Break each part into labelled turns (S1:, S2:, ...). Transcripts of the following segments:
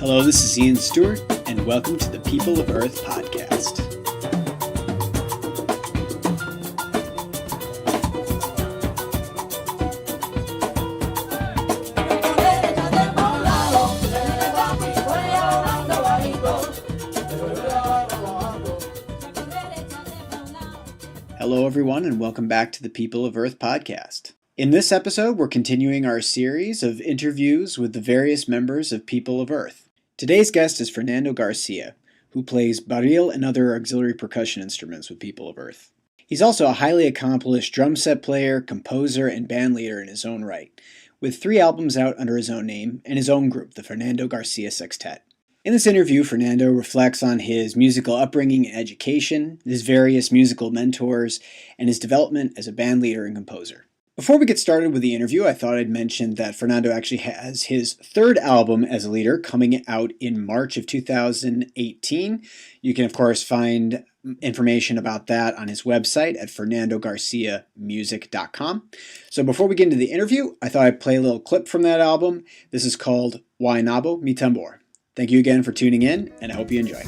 S1: Hello, this is Ian Stewart, and welcome to the People of Earth podcast. Hello, everyone, and welcome back to the People of Earth podcast. In this episode, we're continuing our series of interviews with the various members of People of Earth. Today's guest is Fernando Garcia, who plays barril and other auxiliary percussion instruments with People of Earth. He's also a highly accomplished drum set player, composer, and bandleader in his own right, with 3 albums out under his own name and his own group, the Fernando Garcia Sextet. In this interview, Fernando reflects on his musical upbringing and education, his various musical mentors, and his development as a bandleader and composer. Before we get started with the interview, I thought I'd mention that Fernando actually has his 3rd album as a leader coming out in March of 2018. You can, of course, find information about that on his website at fernandogarciamusic.com. So before we get into the interview, I thought I'd play a little clip from that album. This is called Guaynabo Mi Tambor. Thank you again for tuning in, and I hope you enjoy.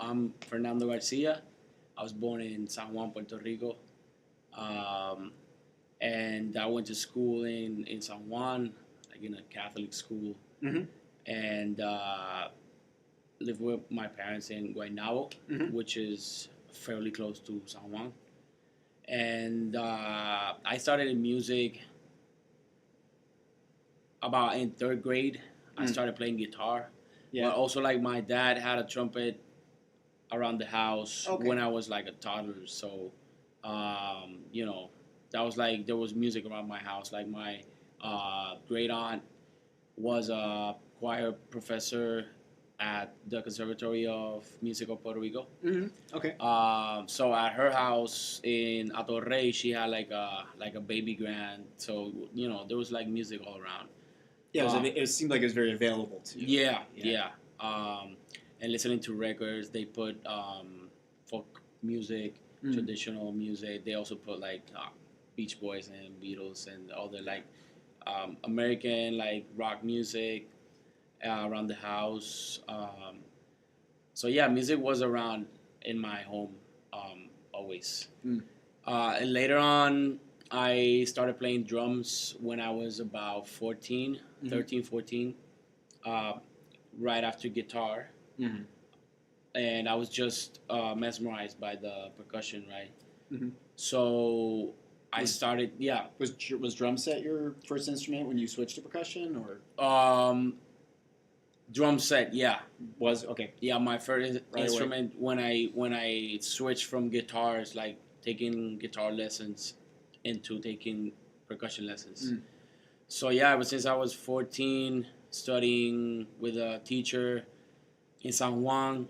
S2: I'm Fernando Garcia. I was born in San Juan, Puerto Rico, and I went to school in San Juan, like in a Catholic school, and lived with my parents in Guaynabo, which is fairly close to San Juan. And I started in music about in 3rd grade. I started playing guitar, but also like my dad had a trumpet around the house when I was like a toddler. So, that was like, there was music around my house. Like my great aunt was a choir professor at the Conservatory of Music of Puerto Rico. So at her house in Atorrey, she had like a baby grand. So, there was like music all around.
S1: Yeah, it seemed like it was very available to you.
S2: Yeah. And listening to records, they put folk music, traditional music. They also put like Beach Boys and Beatles and other like American like rock music around the house. So yeah, music was around in my home always. And later on, I started playing drums when I was about 13, 14, right after guitar. And I was just mesmerized by the percussion, right? So I started,
S1: Was drum set your first instrument when you switched to percussion, or?
S2: Drum set, yeah.
S1: Was okay.
S2: Yeah, my first instrument when I switched from guitars, like taking guitar lessons into taking percussion lessons. So yeah, ever since I was 14, studying with a teacher in San Juan,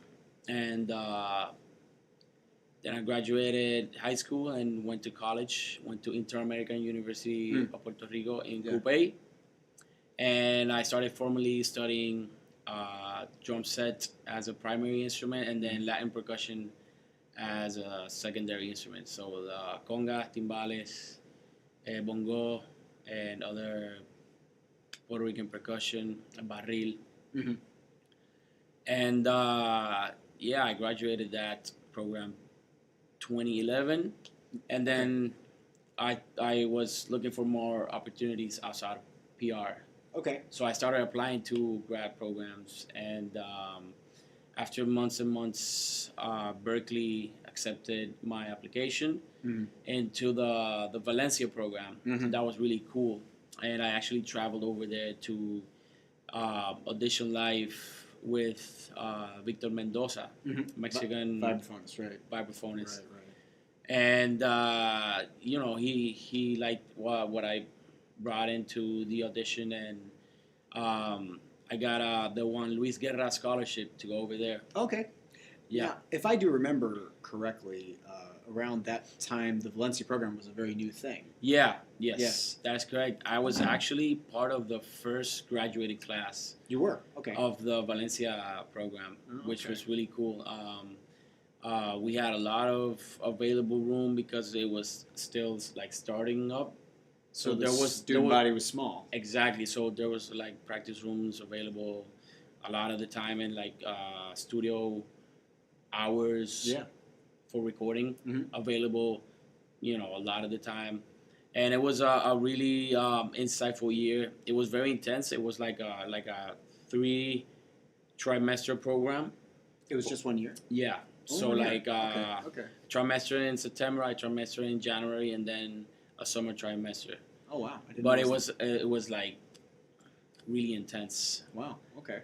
S2: and then I graduated high school and went to college. Went to Inter-American University of Puerto Rico in Coupé, and I started formally studying drum set as a primary instrument, and then Latin percussion as a secondary instrument. So the conga, timbales, bongo, and other Puerto Rican percussion, barril. And I graduated that program 2011, and then I was looking for more opportunities outside of PR.
S1: Okay.
S2: So I started applying to grad programs, and after months and months, Berklee accepted my application into the Valencia program. That was really cool, and I actually traveled over there to audition live with Victor Mendoza, Mexican vibraphonist.
S1: Right.
S2: And he liked what I brought into the audition, and I got the one Luis Guerra scholarship to go over there.
S1: Okay.
S2: Yeah.
S1: Now, if I do remember correctly, around that time, the Valencia program was a very new thing.
S2: Yeah, yes, that's correct. I was actually part of the first graduating class
S1: You were? Okay.
S2: of the Valencia program, which
S1: okay.
S2: was really cool. We had a lot of available room because it was still like starting up.
S1: So
S2: there was
S1: student body was small.
S2: exactly. So there was like practice rooms available a lot of the time, and like studio hours
S1: Yeah.
S2: for recording
S1: Mhm.
S2: available. A lot of the time, and it was a really insightful year. It was very intense. It was like a 3 trimester program.
S1: It was just 1 year?
S2: Yeah.
S1: Oh,
S2: So
S1: 1 year.
S2: like
S1: Okay.
S2: trimester in September, I trimester in January, and then a summer trimester.
S1: Oh, wow. I didn't
S2: But
S1: know
S2: it was like really intense.
S1: Wow. Okay.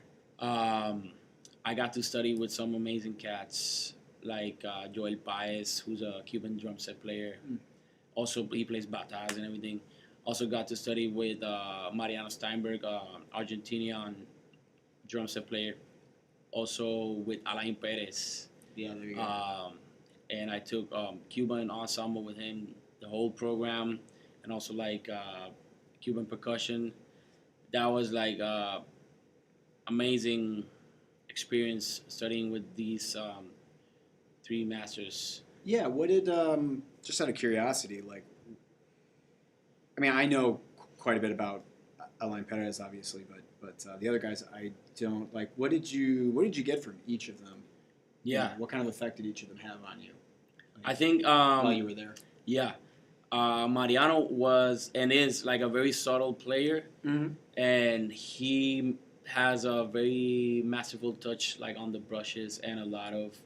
S2: I got to study with some amazing cats like Joel Paez, who's a Cuban drum set player.
S1: Mm.
S2: Also, he plays batas and everything. Also got to study with Mariano Steinberg, Argentinian drum set player. Also with Alain Perez.
S1: Yeah, there you go.
S2: And I took Cuban ensemble with him, the whole program, and also like Cuban percussion. That was like amazing experience studying with these 3 masters.
S1: Yeah, what did just out of curiosity, like, I mean, I know quite a bit about Alain Perez, obviously, but the other guys I don't. Like, what did you get from each of them?
S2: Yeah.
S1: You know, what kind of effect did each of them have on you?
S2: I think
S1: While you were there.
S2: Yeah. Mariano was and is like a very subtle player,
S1: Mm-hmm.
S2: and he has a very masterful touch like on the brushes and a lot of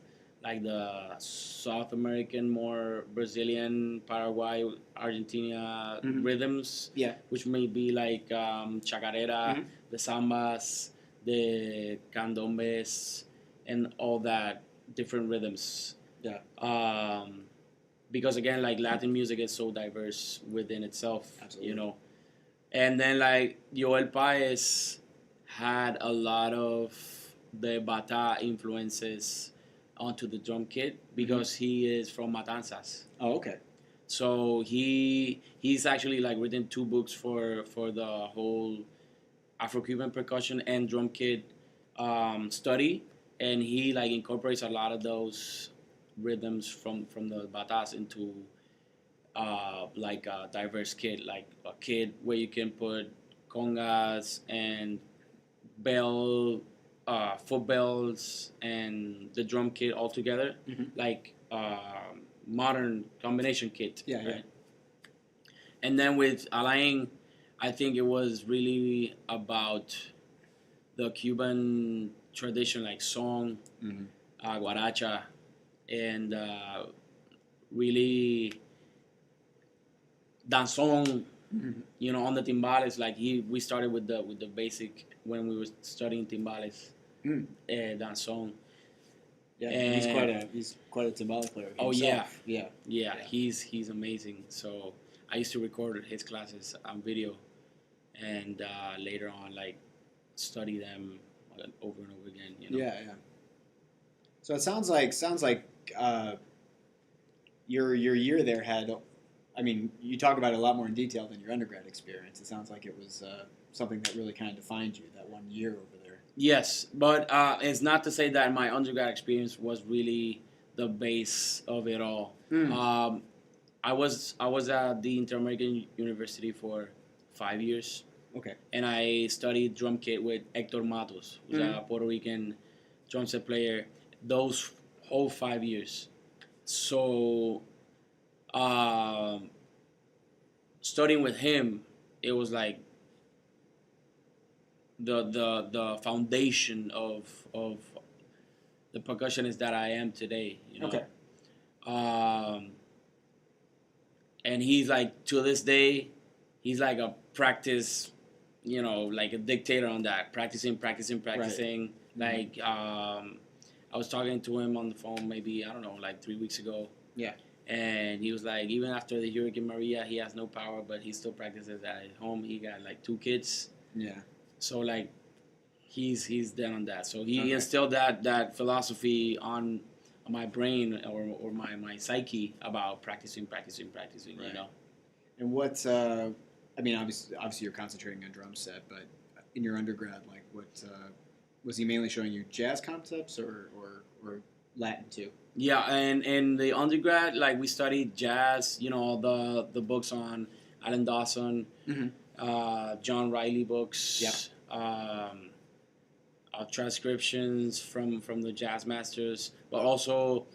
S2: like the South American, more Brazilian, Paraguay, Argentina rhythms,
S1: Yeah.
S2: which may be like chacarera, the sambas, the candombes, and all that different rhythms.
S1: Yeah.
S2: Because again, like Latin music is so diverse within itself,
S1: Absolutely.
S2: And then like Joel Paez had a lot of the bata influences onto the drum kit because he is from Matanzas.
S1: Oh, okay.
S2: So he's actually like written 2 books for the whole Afro-Cuban percussion and drum kit study, and he like incorporates a lot of those rhythms from the batas into like a diverse kit, like a kit where you can put congas and bell, foot bells, and the drum kit all together, like modern combination kit.
S1: Yeah, yeah.
S2: And then with Alain, I think it was really about the Cuban tradition, like song, guaracha, and really danzón, on the timbales. Like we started with the basic when we were studying timbales, danzón.
S1: Yeah,
S2: And
S1: he's quite a timbale player.
S2: Oh
S1: himself.
S2: yeah. He's amazing. So I used to record his classes on video, and later on like study them over and over again.
S1: Yeah. So it sounds like your year there had. I mean, you talk about it a lot more in detail than your undergrad experience. It sounds like it was something that really kind of defined you that 1 year over there.
S2: Yes, but it's not to say that my undergrad experience was really the base of it all. I was at the Inter-American University for 5 years.
S1: Okay.
S2: And I studied drum kit with Hector Matos, who's a Puerto Rican drum set player. Those whole 5 years. So, studying with him, it was like the foundation of the percussionist that I am today.
S1: Okay.
S2: And he's like, to this day, he's like a practice, like a dictator on that, practicing.
S1: Right.
S2: Like, I was talking to him on the phone maybe, I don't know, like 3 weeks ago.
S1: Yeah.
S2: And he was like, even after the Hurricane Maria, he has no power, but he still practices at home. He got like 2 kids.
S1: Yeah.
S2: So like, he's dead on that. So he instilled that philosophy on my brain or my psyche about practicing,
S1: Right.
S2: you know.
S1: And what's I mean, obviously you're concentrating on drum set, but in your undergrad, like what was he mainly showing you jazz concepts or Latin too?
S2: Yeah, and in the undergrad, like we studied jazz, you know, the books on Alan Dawson,
S1: Mm-hmm.
S2: John Riley books,
S1: Yep.
S2: transcriptions from the jazz masters, but also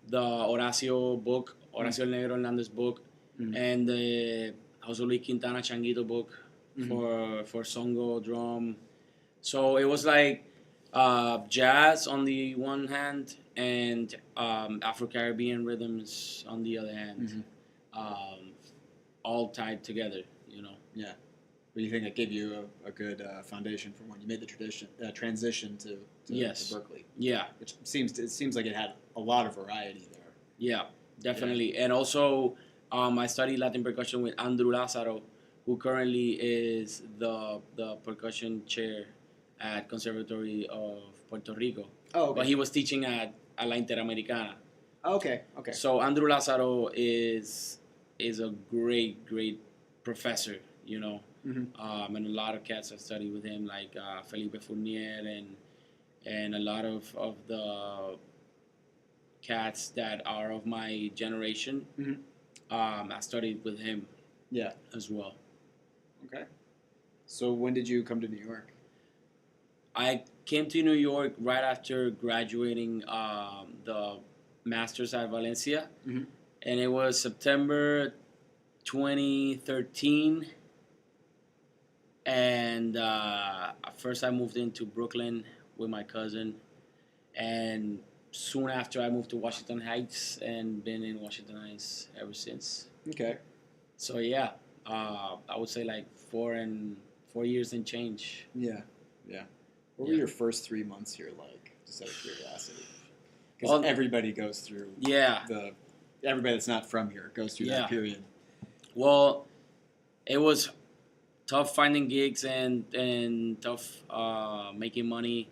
S2: the Horacio Negro Hernandez book,
S1: Mm-hmm.
S2: and the Jose Luis Quintana Changuito book for songo drum. So it was like jazz on the one hand and Afro Caribbean rhythms on the other hand, all tied together. You know.
S1: Yeah. But you think that gave you a good foundation for when you made the transition to
S2: Yes.
S1: Berklee?
S2: Yeah.
S1: Which seems like it had a lot of variety there.
S2: Yeah, definitely. And also, I studied Latin percussion with Andrew Lazaro, who currently is the percussion chair at Conservatory of Puerto Rico.
S1: Oh, okay.
S2: But he was teaching at La Interamericana.
S1: Okay. Okay.
S2: So Andrew Lazaro is a great professor, you know.
S1: Mm-hmm.
S2: And a lot of cats I studied with him, like Felipe Fournier and a lot of the cats that are of my generation.
S1: Mm-hmm.
S2: I studied with him.
S1: Yeah.
S2: As well.
S1: Okay. So when did you come to New York?
S2: I came to New York right after graduating the master's at Valencia,
S1: Mm-hmm.
S2: and it was September 2013. And first I moved into Brooklyn with my cousin, and soon after I moved to Washington Heights and been in Washington Heights ever since.
S1: Okay.
S2: So yeah, I would say like 4 years and change.
S1: Yeah. Yeah. What were your first 3 months here like? Just out of curiosity. Because
S2: Well,
S1: everybody goes through.
S2: Yeah.
S1: Everybody that's not from here goes through that period.
S2: Well, it was tough finding gigs and tough making money,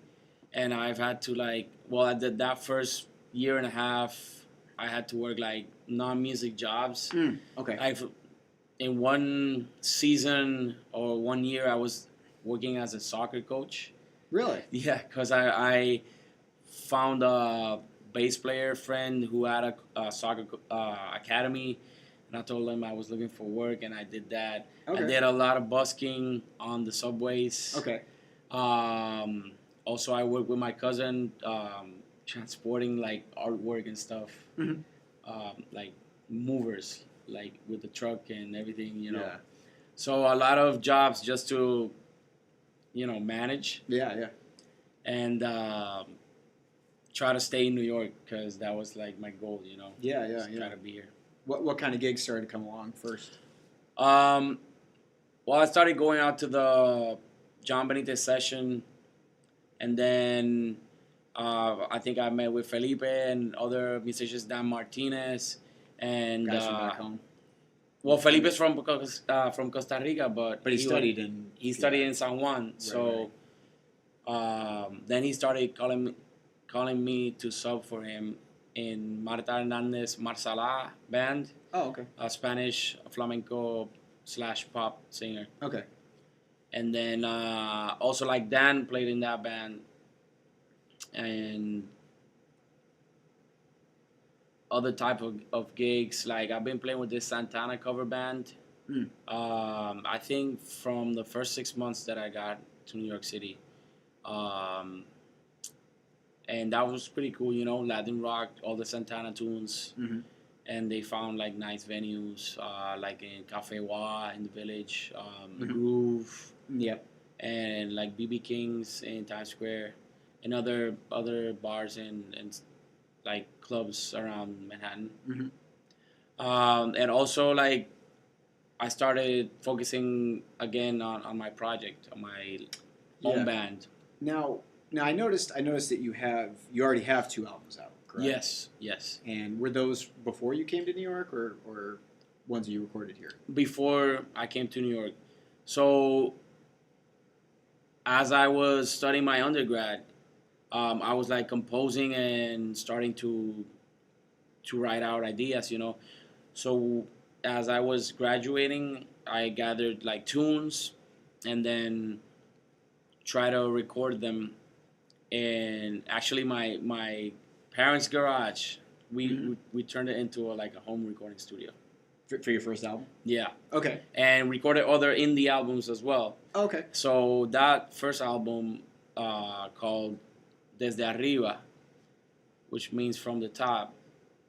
S2: and I've had to at that first year and a half I had to work like non-music jobs.
S1: Okay.
S2: In one season or 1 year I was working as a soccer coach.
S1: Really?
S2: Yeah, because I found a bass player friend who had a soccer academy, and I told him I was looking for work, and I did that.
S1: Okay.
S2: I did a lot of busking on the subways.
S1: Okay.
S2: Also, I worked with my cousin transporting like artwork and stuff, like movers, like with the truck and everything, you know.
S1: Yeah.
S2: So a lot of jobs just to, manage.
S1: Yeah.
S2: And try to stay in New York because that was like my goal, you know.
S1: Yeah.
S2: Try to be here.
S1: What kind of gigs started to come along first?
S2: Well, I started going out to the John Benitez session, and then I think I met with Felipe and other musicians, Dan Martinez, and
S1: Guys from back home.
S2: well, Felipe's from Costa Rica, but
S1: he studied in
S2: San Juan. So then he started calling me to sub for him in Marta Hernandez Marsala band.
S1: Oh, okay.
S2: A Spanish flamenco / pop singer.
S1: Okay.
S2: And then also like Dan played in that band, and other type of gigs. Like I've been playing with this Santana cover band. I think from the first 6 months that I got to New York City. And that was pretty cool, you know, Latin rock, all the Santana tunes.
S1: Mm-hmm.
S2: And they found like nice venues, like in Cafe Wa in the Village, Groove.
S1: Yep.
S2: And like BB King's in Times Square, and other bars and like clubs around Manhattan.
S1: Mm-hmm.
S2: And also like I started focusing again on my project, on my home band.
S1: Now I noticed that you already have 2 albums out, correct?
S2: Yes.
S1: And were those before you came to New York or ones you recorded here?
S2: Before I came to New York. So as I was studying my undergrad, I was like composing and starting to write out ideas, you know. So as I was graduating, I gathered like tunes and then try to record them. And actually, my parents' garage, we turned it into like a home recording studio.
S1: For your first album?
S2: Yeah,
S1: Okay.
S2: and recorded other indie albums as well.
S1: Okay.
S2: So that first album called Desde Arriba, which means from the top,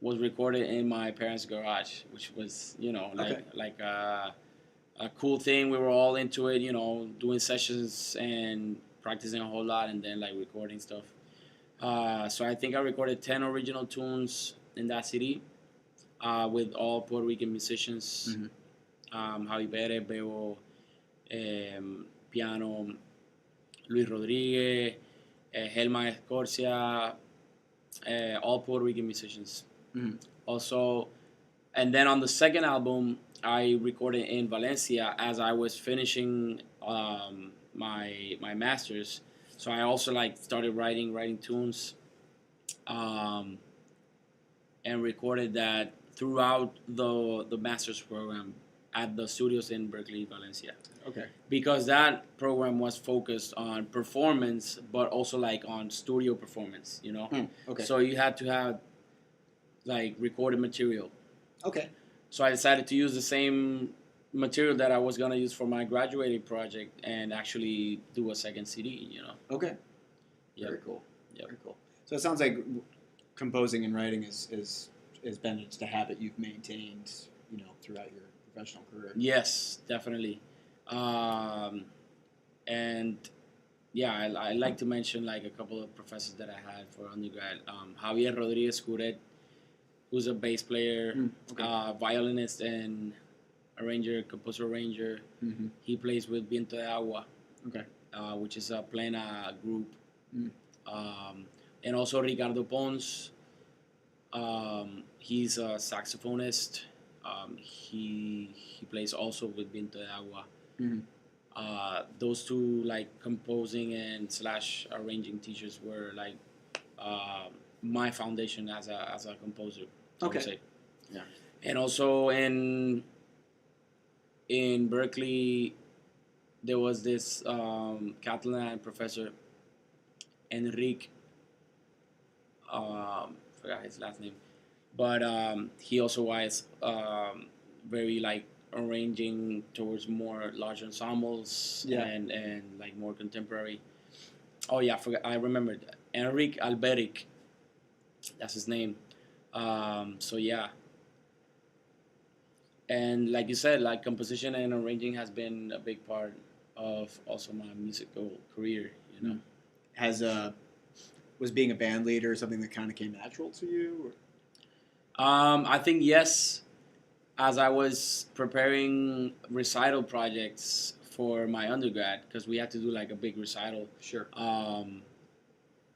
S2: was recorded in my parents' garage, which was, you know, like a cool thing. We were all into it, you know, doing sessions and practicing a whole lot, and then like recording stuff. So I think I recorded 10 original tunes in that CD with all Puerto Rican musicians. Javi Perez, Bebo, piano, Luis Rodriguez, Helma Escorcia, all Puerto Rican musicians. Also, and then on the second album, I recorded in Valencia as I was finishing my masters. So I also like started writing tunes, and recorded that throughout the masters program at the studios in Berklee, Valencia.
S1: Okay.
S2: Because that program was focused on performance, but also like on studio performance, you know.
S1: Okay.
S2: So you had to have like recorded material.
S1: Okay.
S2: So I decided to use the same material that I was gonna use for my graduating project and actually do a second CD, you know.
S1: Okay.
S2: Yep.
S1: Very cool.
S2: Yep.
S1: Very cool. So it sounds like composing and writing is been just a habit you've maintained, you know, throughout your professional career.
S2: Yes, definitely. And yeah, I like to mention like a couple of professors that I had for undergrad. Javier Rodriguez Curet, who's a bass player, violinist, and arranger, composer arranger. He plays with Viento de Agua, which is a plena group. And also Ricardo Pons. He's a saxophonist. He plays also with Viento de Agua. Those two like composing and / arranging teachers were like my foundation as a composer. I would say.
S1: Yeah.
S2: And also in Berklee, there was this Catalan professor, Enrique. Forgot his last name, but he also was very like arranging towards more large ensembles and like more contemporary. Oh yeah, I remembered Enrique Alberic. That's his name. So yeah, and like you said, like composition and arranging has been a big part of also my musical career. You know,
S1: was being a band leader something that kind of came natural to you? Or?
S2: I think yes. As I was preparing recital projects for my undergrad, because we had to do like a big recital.
S1: Sure.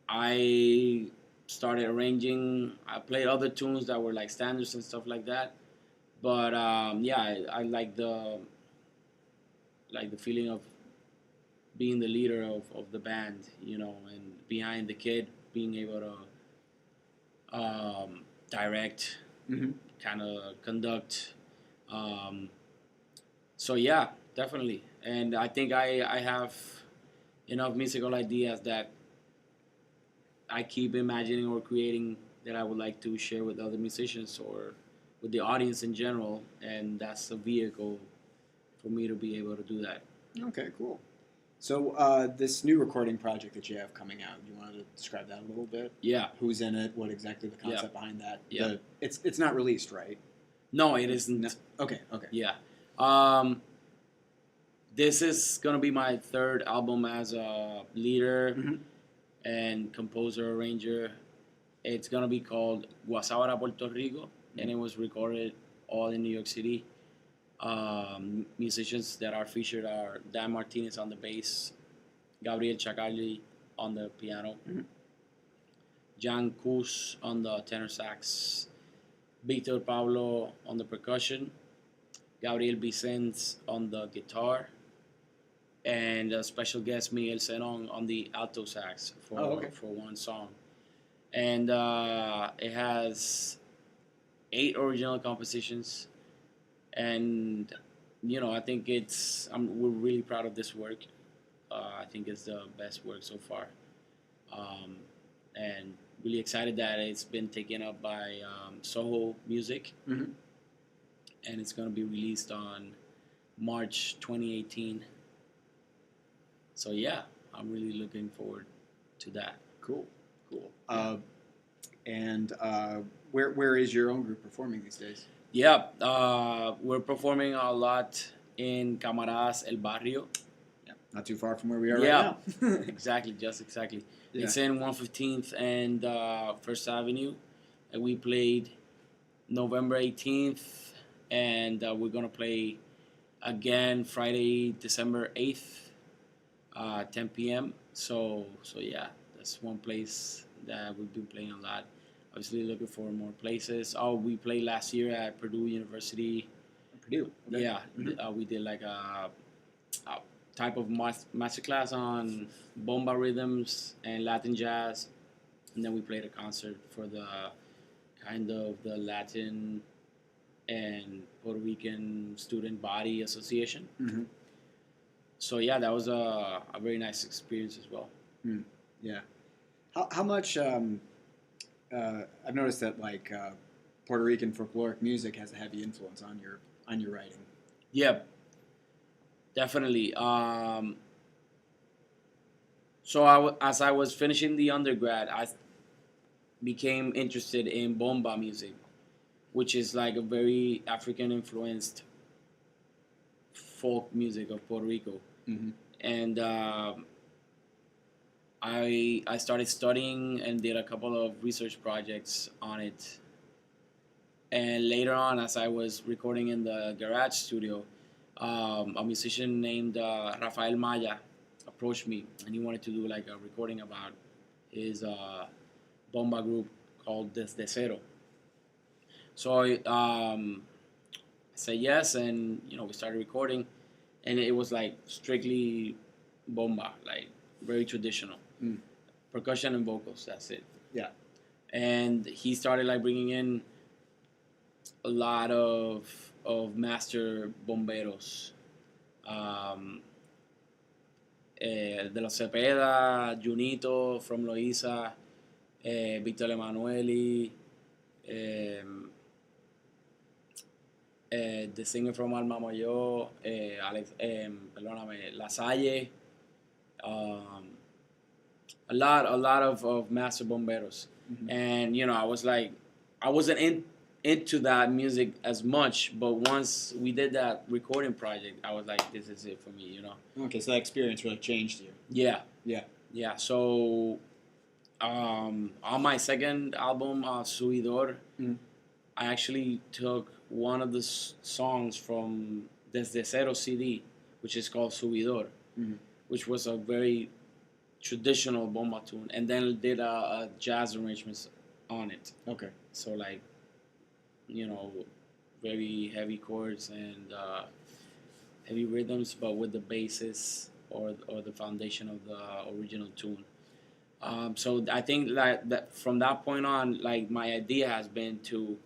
S2: I started arranging. I played other tunes that were like standards and stuff like that. But yeah, I like the feeling of being the leader of the band, you know, and behind the kid, being able to direct, kind of conduct. So yeah, definitely. And I think I have enough musical ideas that I keep imagining or creating that I would like to share with other musicians or with the audience in general, and that's a vehicle for me to be able to do that.
S1: Okay, cool. So this new recording project that you have coming out, you wanted to describe that a little bit?
S2: Yeah.
S1: Who's in it? What exactly the concept behind that?
S2: Yeah.
S1: It's not released, right?
S2: No, it isn't.
S1: No. Okay.
S2: Yeah. This is gonna be my third album as a leader and composer arranger. It's gonna be called Guasabara, Puerto Rico, and it was recorded all in New York City. Musicians that are featured are Dan Martinez on the bass, Gabriel Chacalli on the piano, Jan Kus on the tenor sax, Victor Pablo on the percussion, Gabriel Vicens on the guitar, and a special guest Miguel Senon on the alto sax for one song, and it has 8 original compositions, and I think we're really proud of this work. I think it's the best work so far, and really excited that it's been taken up by Soho Music,
S1: Mm-hmm.
S2: and it's going to be released on March 2018. So yeah, I'm really looking forward to that.
S1: Cool. And where is your own group performing these days?
S2: Yeah, we're performing a lot in Camaradas El Barrio.
S1: Yeah, not too far from where we are
S2: Yeah,
S1: right now.
S2: exactly, just exactly.
S1: Yeah.
S2: It's in 115th and First Avenue, and we played November 18th, and we're gonna play again Friday, December 8th, 10 p.m. So yeah, that's one place that we've been playing a lot. Obviously, looking for more places. Oh, we played last year at Purdue University.
S1: Purdue. Okay.
S2: Yeah,
S1: Mhm.
S2: we did like a type of masterclass on bomba rhythms and Latin jazz, and then we played a concert for the kind of the Latin and Puerto Rican Student Body Association.
S1: Mm-hmm.
S2: So yeah, that was a very nice experience as well.
S1: Yeah. How much? I've noticed that Puerto Rican folkloric music has a heavy influence on your writing.
S2: Yeah, definitely. So as I was finishing the undergrad, I became interested in bomba music, which is like a very African influenced folk music of Puerto Rico.
S1: Mm-hmm.
S2: And I started studying and did a couple of research projects on it. And later on, as I was recording in the garage studio, a musician named Rafael Maya approached me, and he wanted to do like a recording about his bomba group called Desde Cero. So I said yes, and we started recording, and it was like strictly bomba, like very traditional, percussion and vocals. That's it.
S1: Yeah.
S2: And he started like bringing in a lot of master bomberos, de los Cepeda, Junito from Loíza, Víctor Emanueli, the singer from Alma Mayo, Alex, perdóname, La Salle, a lot of master bomberos.
S1: Mm-hmm.
S2: And I was like, I wasn't into that music as much, but once we did that recording project, I was like, this is it for me.
S1: Okay, so that experience really changed you.
S2: Yeah.
S1: Yeah.
S2: So on my second album, Subidor, I actually took one of the songs from Desde Cero CD, which is called Subidor, which was a very traditional bomba tune, and then did a jazz arrangements on it.
S1: Okay.
S2: So like, very heavy chords and heavy rhythms, but with the basis or the foundation of the original tune. So I think that from that point on, like my idea has been to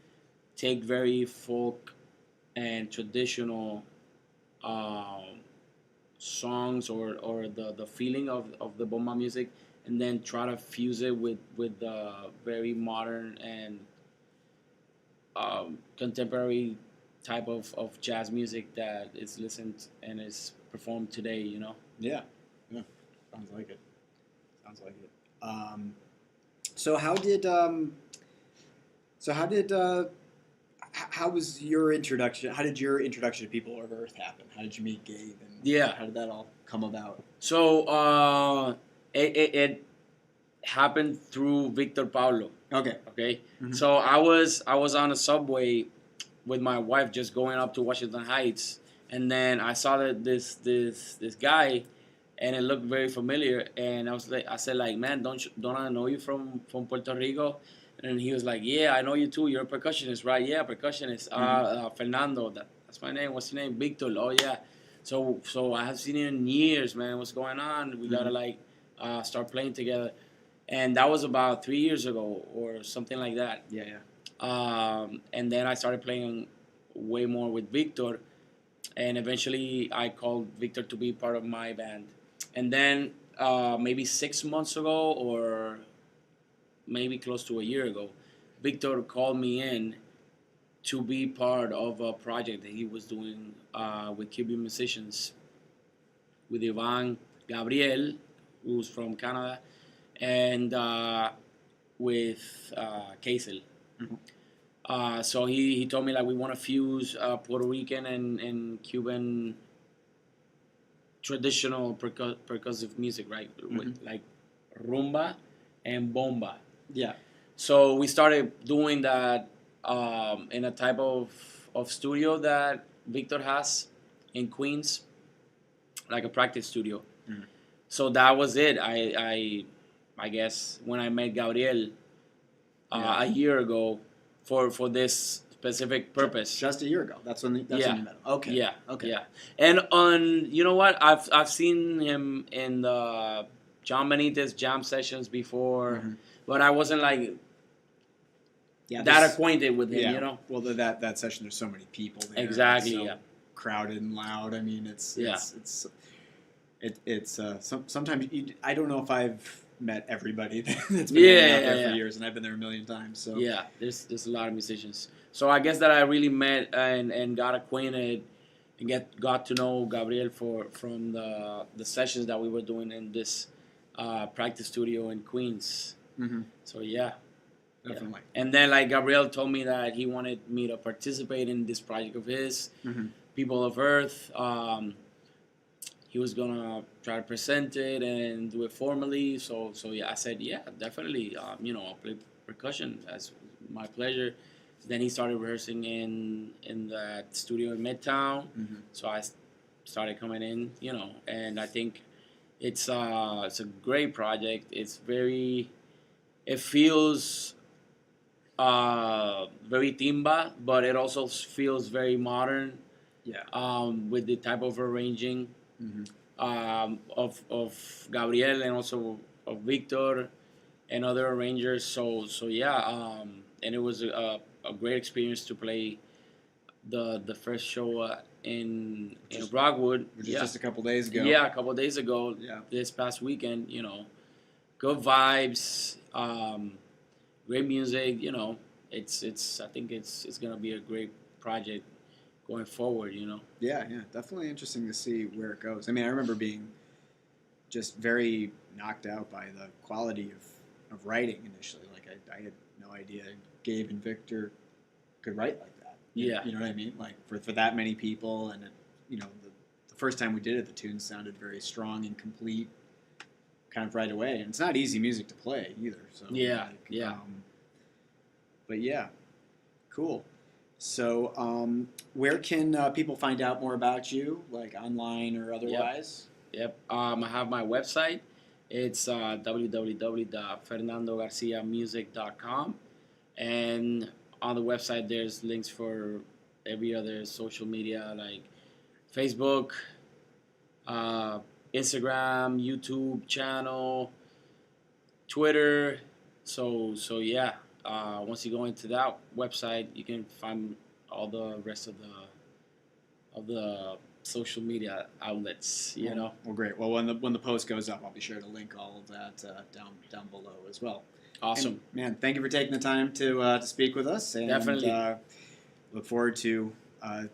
S2: take very folk and traditional songs or the feeling of the bomba music, and then try to fuse it with the very modern and contemporary type of jazz music that is listened and is performed today.
S1: Yeah. Sounds like it. So how was your introduction? How did your introduction to People of Earth happen? How did you meet Gabe? And how did that all come about?
S2: So it happened through Victor Paulo.
S1: Okay.
S2: Mm-hmm. So I was on a subway with my wife just going up to Washington Heights, and then I saw that this guy, and it looked very familiar, and I said like, man, don't I know you from Puerto Rico? And he was like, yeah, I know you too. You're a percussionist, right? Yeah, percussionist. Fernando, that's my name. What's your name? Victor. Oh yeah. So I have seen him in years, man. What's going on? We gotta like start playing together, and that was about 3 years ago or something like that.
S1: Yeah.
S2: And then I started playing way more with Victor, and eventually I called Victor to be part of my band. And then maybe 6 months ago, or maybe close to a year ago, Victor called me in to be part of a project that he was doing with Cuban musicians, with Ivan Gabriel, who's from Canada, and with Kaisel.
S1: Mhm.
S2: So he told me like we want to fuse Puerto Rican and Cuban traditional percussive music, right? With, like rumba and bomba.
S1: Yeah.
S2: So we started doing that in a type of studio that Victor has in Queens, like a practice studio.
S1: Mhm.
S2: So that was it. I guess when I met Gabriel a year ago for this specific purpose.
S1: Just a year ago. That's when when you met him. Okay.
S2: Yeah.
S1: Okay.
S2: Yeah. And you know what? I've seen him in the John Benitez jam sessions before, but I wasn't like that acquainted with him. You know.
S1: Well, that session, there's so many people there.
S2: Exactly.
S1: It's so crowded and loud. I mean, it's sometimes I don't know if I've met everybody that's been hanging out there for years, and I've been there a million times. So
S2: yeah, there's a lot of musicians. So I guess that I really met and got acquainted and got to know Gabriel from the sessions that we were doing in this practice studio in Queens. So yeah.
S1: Definitely.
S2: Yeah. And then like Gabriel told me that he wanted me to participate in this project of his, People of Earth. He was gonna try to present it and do it formally. So yeah, I said yeah, definitely. I'll play percussion. That's my pleasure. Then he started rehearsing in that studio in Midtown. So I started coming in, and I think it's a great project. It feels very timba, but it also feels very modern.
S1: Yeah.
S2: With the type of arranging of Gabriel and also of Victor and other arrangers. So yeah, and it was a great experience to play the first show in Rockwood,
S1: which is just a couple days ago.
S2: Yeah, a couple days ago.
S1: Yeah.
S2: This past weekend, good vibes, great music. I think it's gonna be a great project going forward.
S1: Yeah, definitely interesting to see where it goes. I mean, I remember being just very knocked out by the quality of writing initially. Like I had no idea Gabe and Victor could write like that.
S2: Yeah.
S1: You know what I mean? Like for that many people, and the first time we did it, the tunes sounded very strong and complete, kind of right away. And it's not easy music to play either. So
S2: yeah.
S1: But yeah, cool. So, where can people find out more about you, like online or otherwise?
S2: Yep. I have my website. It's www.fernandogarciamusic.com, and on the website there's links for every other social media like Facebook, Instagram, YouTube channel, Twitter. So yeah. Once you go into that website, you can find all the rest of the social media outlets.
S1: Well, great. Well, when the post goes up, I'll be sure to link all of that down below as well.
S2: Awesome,
S1: and, man. Thank you for taking the time to speak with us. And,
S2: definitely.
S1: Look forward to the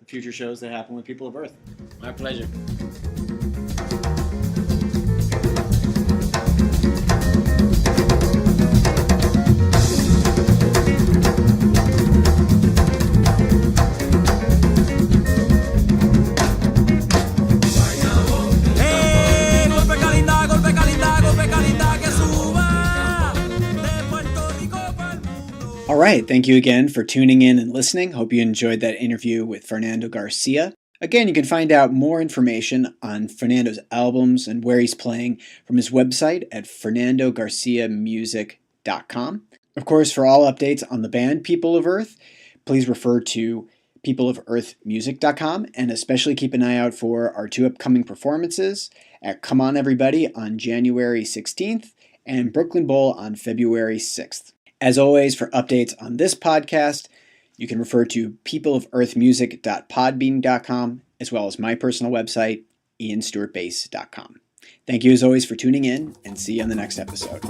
S1: future shows that happen with People of Earth.
S2: My pleasure.
S1: All right, thank you again for tuning in and listening. Hope you enjoyed that interview with Fernando Garcia. Again, you can find out more information on Fernando's albums and where he's playing from his website at fernandogarciamusic.com. Of course, for all updates on the band People of Earth, please refer to peopleoferthmusic.com, and especially keep an eye out for our 2 upcoming performances at Come On Everybody on January 16th and Brooklyn Bowl on February 6th. As always, for updates on this podcast, you can refer to peopleoferthmusic.podbean.com, as well as my personal website, ianstewartbass.com. Thank you as always for tuning in, and see you on the next episode.